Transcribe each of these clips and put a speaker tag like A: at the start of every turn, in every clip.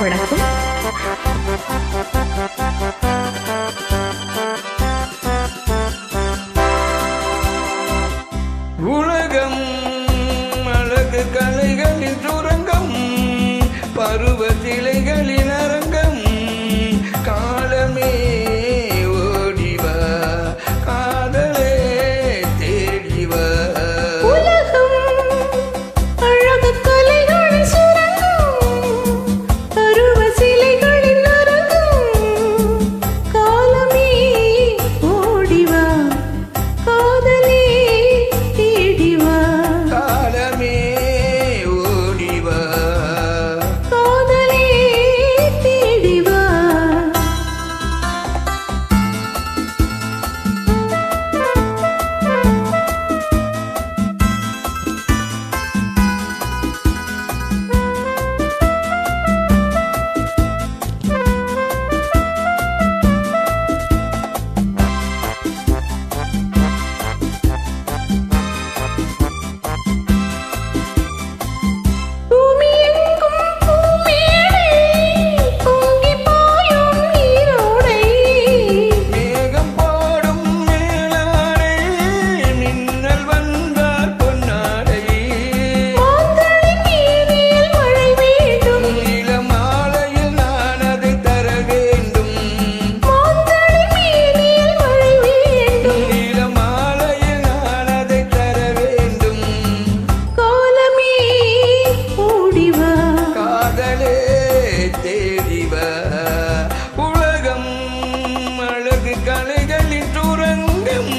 A: வணக்கம்.
B: உலகம் அழகு கலைகளின் சுரங்கம், பருவ சிலைகளின் அரங்கம். காலமே ஓடிவா, காதலே தேடிவா.
C: உலகம் அழகு கலைகளின் சுரங்கம், பருவ சிலைகளின் அரங்கம். காலமே ஓடிவா, காதலே தேடிவா.
B: காலமே ஓடிவா,
C: காதலே தேடிவா. பூமி எங்கும் பூமேடை, பொங்கி பாயும் நீரோடை.
B: மேகம் போடும் மேலாடை, மின்னல் வந்தால் பொன்னாடை.
C: மாந்தளின் நீரில் மழை வேண்டும்,
B: இளமாலையில் நான் அதை தர வேண்டும்.
C: மாந்தளின் நீரில் மழை வேண்டும்.
B: இளமாலையில் நான் அதை தர வேண்டும்.
C: காலமே ஓடிவா,
B: காதலே தேடிவா. உலகம் அழகு கலைகளின் சுரங்கம்,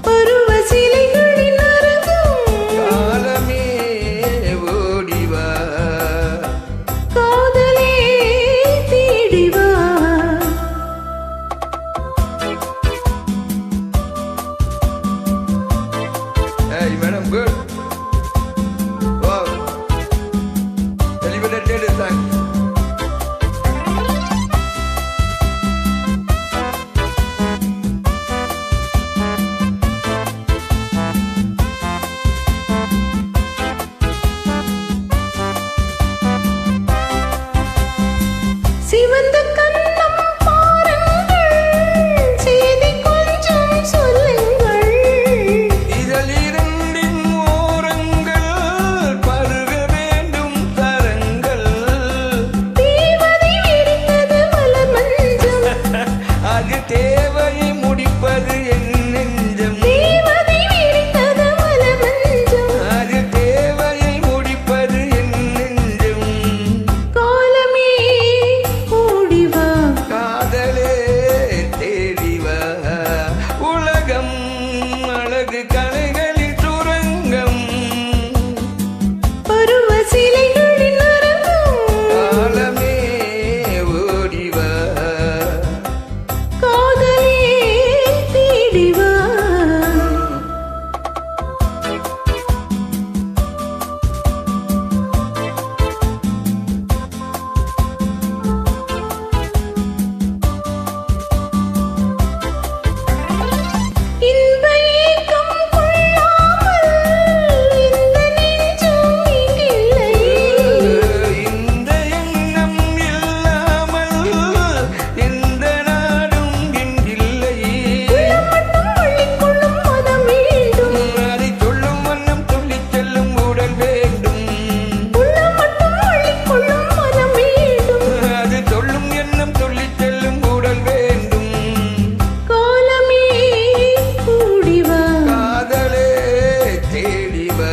C: பருவ சிலைகளின் அரங்கம்.
B: காலமே ஓடிவா.
C: காதலே தேடிவா.
B: Hey madam, good. Wow. Delivered thank you.
C: சிவந்த கன்னம் பாருங்கள், செய்தி கொஞ்சம் சொல்லுங்கள்.
B: இதழ் இரண்டின் ஓரங்கள் பருக வேண்டும் தரங்கள்.
C: தேவதை விரிந்தது மலர் மஞ்சம்,
B: அது தேவையை முடிப்பது என் நெஞ்சம்.
C: தேவதை விரிந்தது மலர் மஞ்சம்.
B: அது தேவையை முடிப்பது என் நெஞ்சம்.
C: காலமே ஓடிவா,
B: காதலே தேடிவா. உலகம் அழகு கலைகளின் சுரங்கம்,
C: பருவ சிலைகளின் அரங்கம்.
B: காலமே ஓடிவா.
C: காதலே தேடிவா. இன்ப ஏக்கம் கொள்ளாமல் இந்த நெஞ்சம் இங்கில்லை.
B: இந்த எண்ணம் இல்லாமல் எந்த நாடும் இன்றில்லை.
C: உள்ளம் மட்டும் அள்ளிக்கொள்ளும் மனம் வேண்டும்,
B: அதை சொல்லும் வண்ணம் துள்ளிச் செல்லும் உடல் வேண்டும்.
C: உள்ளம் மட்டும் அள்ளிக்கொள்ளும் மனம் வேண்டும்.
B: அது சொல்லும் எண்ணம் துள்ளிச் செல்லும் உடல் வேண்டும்.
C: காலமே ஓடிவா,
B: காதலே தேடிவா.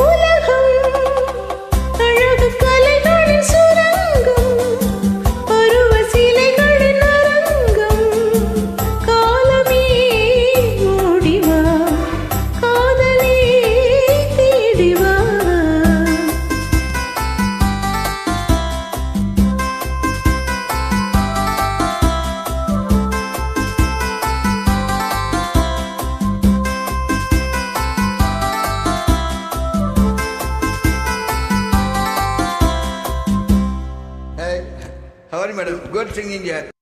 C: உலகம் அழகு கலைகளின் சுரங்கம், பருவ சிலைகளின் அரங்கம். காலமே ஓடிவா, காதலே தேடிவா.
B: Hey, how are you madam? Good singing here.